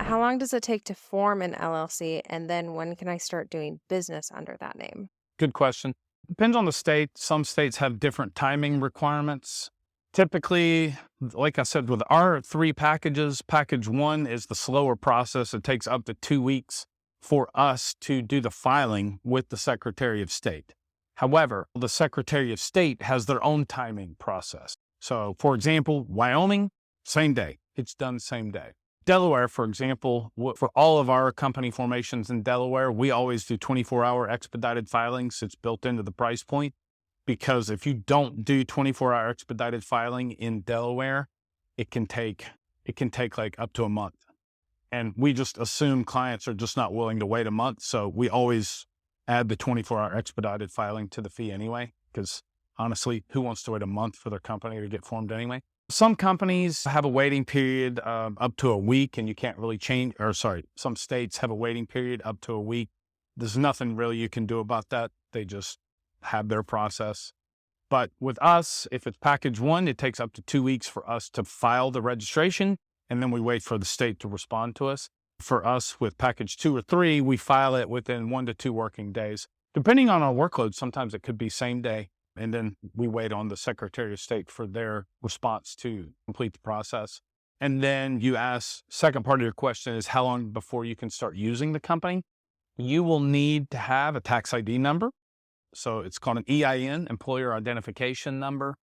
How long does it take to form an LLC? And then when can I start doing business under that name? Good question. Depends on the state. Some states have different timing requirements. Typically, like I said, with our three packages, package one is the slower process. It takes up to 2 weeks for us to do the filing with the Secretary of State. However, the Secretary of State has their own timing process. So, for example, Wyoming, same day. It's done same day. Delaware, for example, for all of our company formations in Delaware, we always do 24-hour expedited filings. It's built into the price point because if you don't do 24-hour expedited filing in Delaware, it can take like up to a month. And we just assume clients are just not willing to wait a month. So we always add the 24-hour expedited filing to the fee anyway, because honestly, who wants to wait a month for their company to get formed anyway? Some companies have a waiting period up to a week and you can't really change, or sorry, some states have a waiting period up to a week. There's nothing really you can do about that. They just have their process. But with us, if it's package one, it takes up to 2 weeks for us to file the registration, and then we wait for the state to respond to us. For us with package 2 or 3, we file it within 1 to 2 working days. Depending on our workload, sometimes it could be same day. And then we wait on the Secretary of State for their response to complete the process. And then you ask, second part of your question is how long before you can start using the company? You will need to have a tax ID number. So it's called an EIN, Employer Identification Number.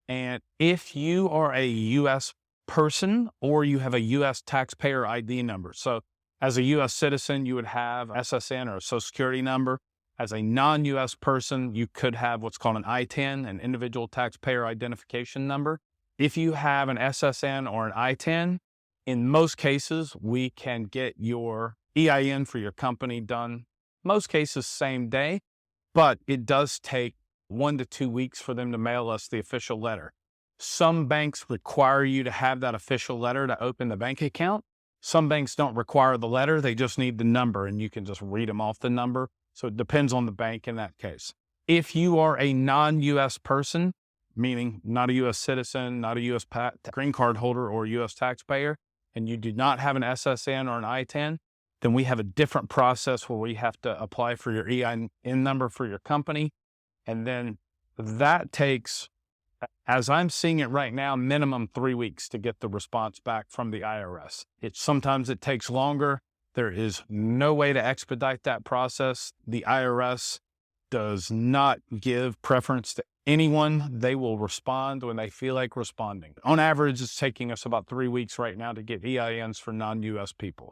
And if you are a U.S. person or you have a U.S. taxpayer ID number. So as a U.S. citizen, you would have SSN or a Social Security number. As a non-U.S. person, you could have what's called an ITIN, an Individual Taxpayer Identification Number. If you have an SSN or an ITIN, in most cases, we can get your EIN for your company done, most cases same day, but it does take 1 to 2 weeks for them to mail us the official letter. Some banks require you to have that official letter to open the bank account. Some banks don't require the letter, they just need the number, and you can just read them off the number. So it depends on the bank in that case. If you are a non-U.S. person, meaning not a U.S. citizen, not a U.S. green card holder or U.S. taxpayer, and you do not have an SSN or an ITIN, then we have a different process where we have to apply for your EIN number for your company. And then that takes, as I'm seeing it right now, minimum 3 weeks to get the response back from the IRS. Sometimes it takes longer. There is no way to expedite that process. The IRS does not give preference to anyone. They will respond when they feel like responding. On average, it's taking us about 3 weeks right now to get EINs for non-U.S. people.